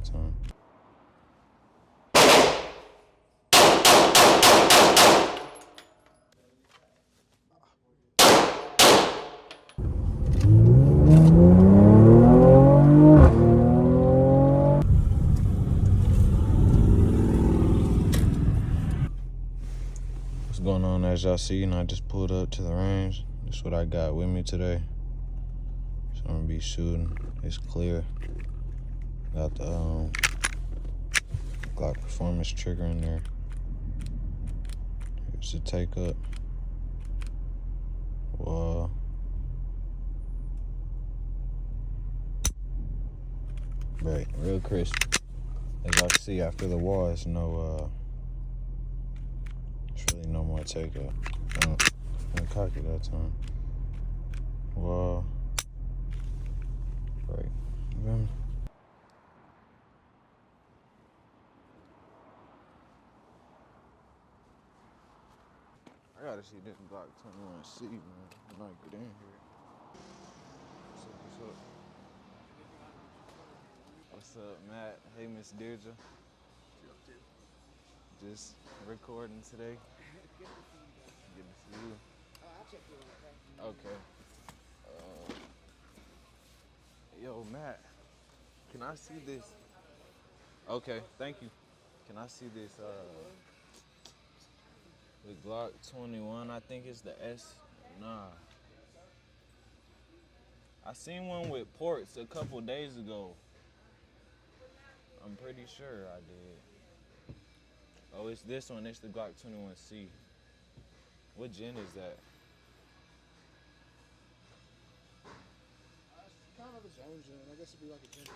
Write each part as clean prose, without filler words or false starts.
that time. What's going on? As y'all see, I just pulled up to the range. That's what I got with me today. So I'm gonna be shooting. It's clear. Got the Glock Performance trigger in there. Here's the take up. Whoa. Right, real crisp. As y'all see after the wall, it's no it's really no more take up. I'm cocky that time. Whoa. Right. You feel me? I gotta see this Glock 21C, man. When I get in here. What's up? What's up, Matt? Hey, Miss Deirdre. What you up to? Just recording today. Good Good to see you. I'll check you in, okay? Okay. Yo, Matt. Can I see this? Okay, thank you. Can I see this? The Glock 21. I think it's the S. Nah. I seen one with ports a couple days ago. I'm pretty sure I did. Oh, it's this one. It's the Glock 21C. What gen is that? It's kind of its own gen. I guess it'd be like a Gen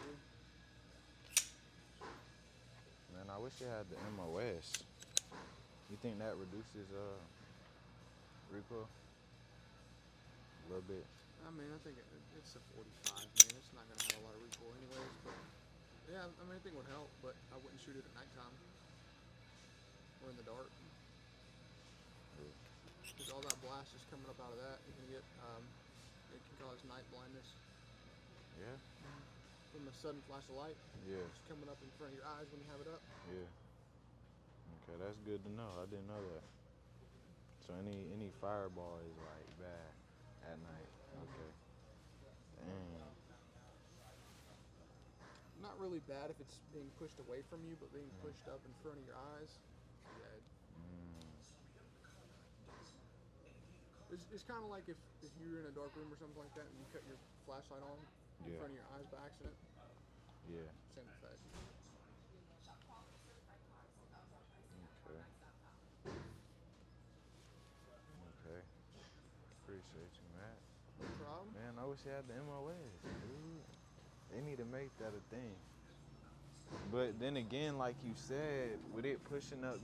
3. Man, I wish it had the MOS. You think that reduces recoil? A little bit. I mean, I think it's a 45, man. It's not going to have a lot of recoil anyways, but yeah, I mean, I think it would help, but I wouldn't shoot it at nighttime or in the dark. Because all that blast is coming up out of that. You can get, it can cause night blindness. Yeah? From a sudden flash of light. Yeah. It's coming up in front of your eyes when you have it up. Yeah. Okay, that's good to know. I didn't know that. So any fireball is like bad at night. Okay. Damn. Not really bad if it's being pushed away from you, but being pushed up in front of your eyes, yeah. It's kind of like if you're in a dark room or something like that and you cut your flashlight on in front of your eyes by accident. Yeah. Same effect. Okay. Okay. Appreciate you, Matt. No problem. Man, I wish they had the MOS, dude. They need to make that a thing. But then again, like you said, with it pushing up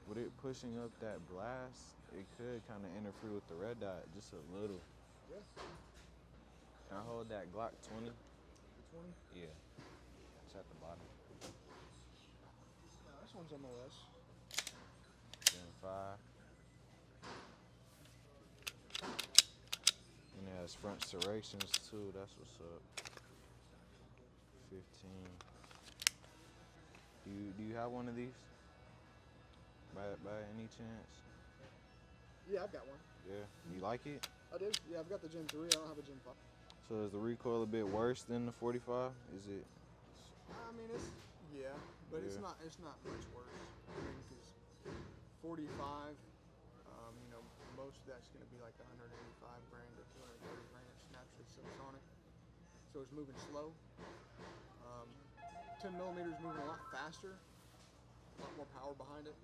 with it pushing up that blast, it could kind of interfere with the red dot just a little. Yeah. Can I hold that Glock 20? The 20? Yeah. It's at the bottom. No, this one's MOS. Gen 5. And it has front serrations too, that's what's up. 15. Do you have one of these? By any chance? Yeah, I've got one. Yeah. You like it? I do. Yeah, I've got the Gen 3. I don't have a Gen 5. So is the recoil a bit worse than the 45? Is it? I mean, but Yeah. it's not much worse. I mean, because 45, most of that's going to be like 185 grain to 230 grain. It's naturally subsonic, so it's moving slow. 10 millimeters moving a lot faster, a lot more power behind it.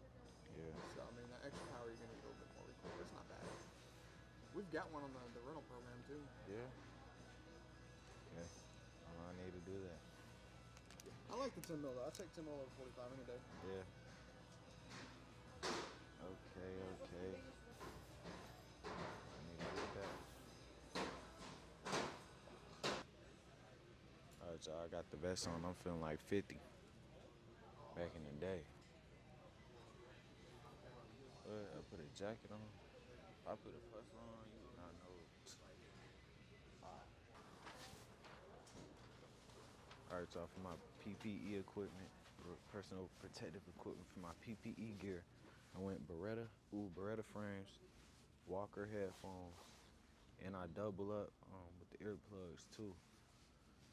Yeah. So I mean, that extra power you're going to get a little bit more recoil. It's not bad. We've got one on the rental program too. Yeah. Yeah. I need to do that. I like the 10 mil though. I take 10 mil over 45 any day. Yeah. Okay. I need to get that. Alright, y'all. I got the vest on. I'm feeling like 50. Back in the day. I put a jacket on. If I put a fuss on, you would not know it. Alright, y'all, for my PPE equipment, personal protective equipment for my PPE gear, I went Beretta frames, Walker headphones, and I double up with the earplugs too,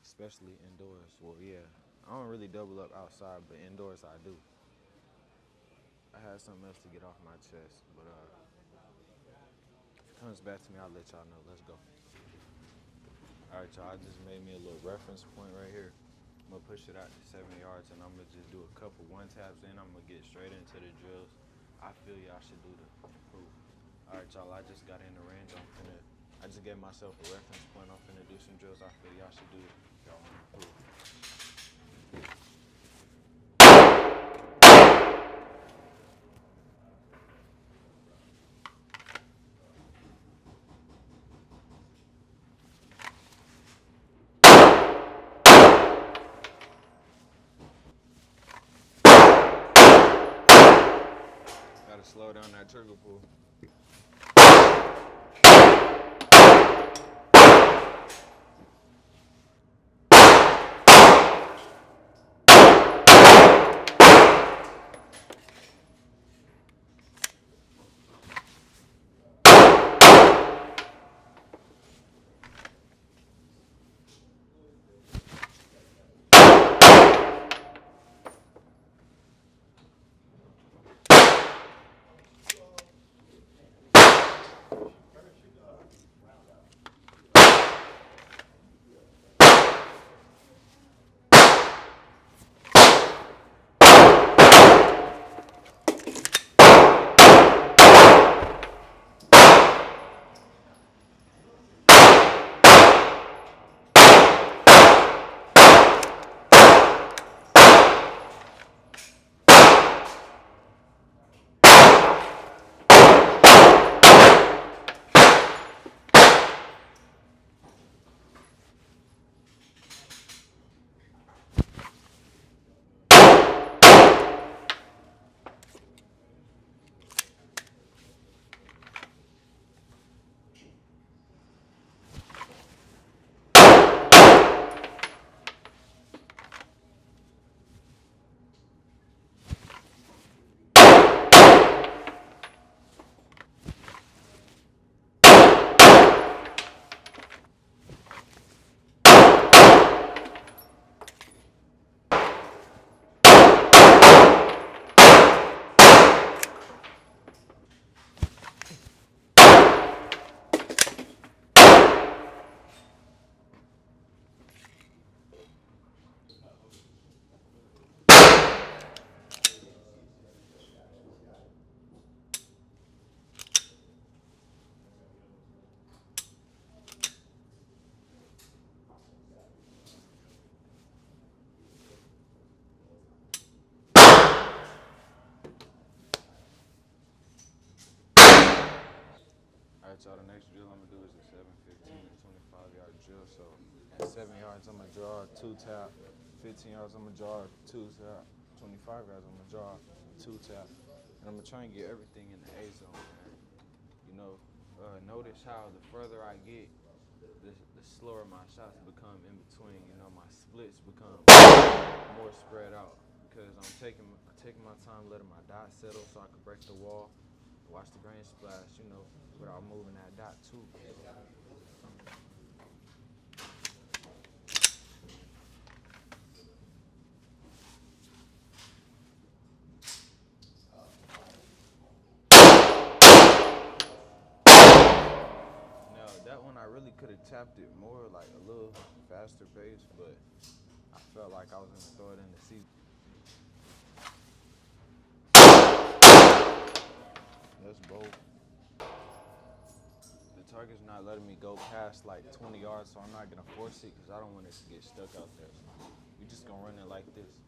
especially indoors. Well, yeah, I don't really double up outside, but indoors I do. I had something else to get off my chest, but if it comes back to me, I'll let y'all know. Let's go. All right, y'all, I just made me a little reference point right here. I'm gonna push it out to 7 yards, and I'm gonna just do a couple one taps, and I'm gonna get straight into the drills. I feel y'all should do to improve. All right, y'all, I just got in the range. I just gave myself a reference point. I'm finna do some drills. I feel y'all should do it if y'all wanna improve. Gotta slow down that trigger pull. All right, y'all, the next drill I'm gonna do is a 7, 15, and 25-yard drill. So at 7 yards, I'm gonna draw a 2-tap. 15 yards, I'm gonna draw a 2-tap. 25 yards, I'm gonna draw a 2-tap. And I'm gonna try and get everything in the A zone, man. You know, notice how the further I get, the slower my shots become in between. You know, my splits become more spread out because I'm taking my time, letting my dot settle so I can break the wall. Watch the grain splash, you know, without moving that dot too. Now that one I really could have tapped it more, like a little faster pace, but I felt like I was gonna throw it in the seat. That's bold. The target's not letting me go past like 20 yards, so I'm not gonna force it because I don't want it to get stuck out there. We just gonna run it like this.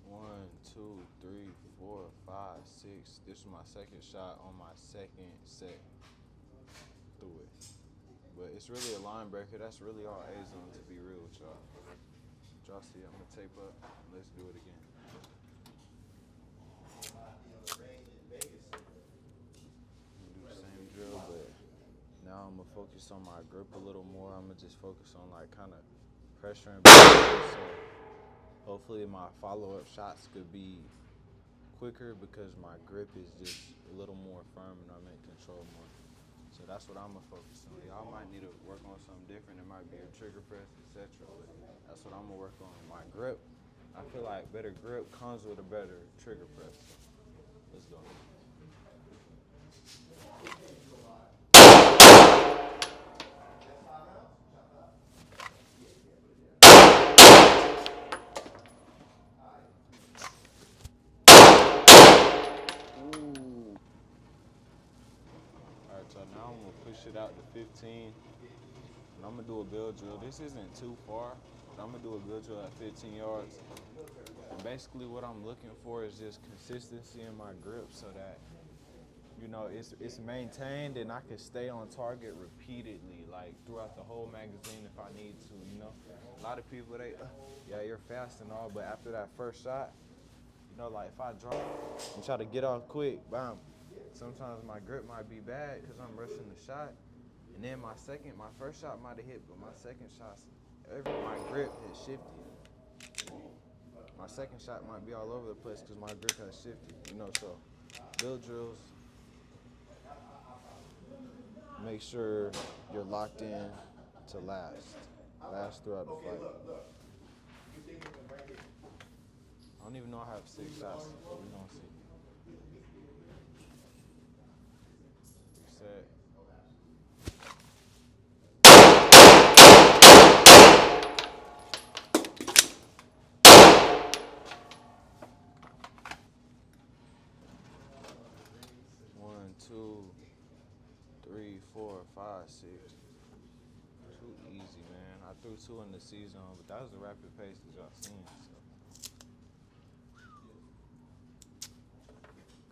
One, two, three, 4, 5, 6. This is my second shot on my second set through it. But it's really a line breaker. That's really all A zone, to be real with y'all. Y'all see, I'm gonna tape up. Let's do it again. focus on my grip a little more. I'm gonna just focus on like kind of pressuring back. So hopefully my follow-up shots could be quicker because my grip is just a little more firm and I'm in control more. So that's what I'm gonna focus on. Y'all might need to work on something different. It might be a trigger press, etc. But that's what I'm gonna work on. My grip, I feel like better grip comes with a better trigger press. So let's go. Alright, so now I'm gonna push it out to 15. And I'm gonna do a build drill. This isn't too far, but I'm gonna do a build drill at 15 yards. And basically what I'm looking for is just consistency in my grip so that, you know, it's maintained and I can stay on target repeatedly, like throughout the whole magazine if I need to, you know. A lot of people, yeah, you're fast and all, but after that first shot, you know, like if I draw and try to get off quick, bam, sometimes my grip might be bad because I'm rushing the shot. And then my first shot might have hit, but my second shot, my grip has shifted. My second shot might be all over the place because my grip has shifted, you know, so build drills, make sure you're locked in to last throughout the fight. I don't even know I have 6 shots, but we're gonna see. Reset. 1, 2, 3, 4, 5, 6. Too easy, man. I threw 2 in the season, but that was the rapid pace that y'all seen. So.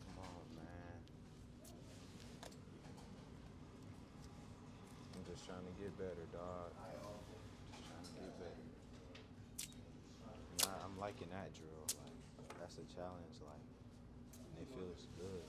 Come on, man. I'm just trying to get better, dog. Just trying to get better. And I'm liking that drill. Like, that's a challenge. Like, and it feels good.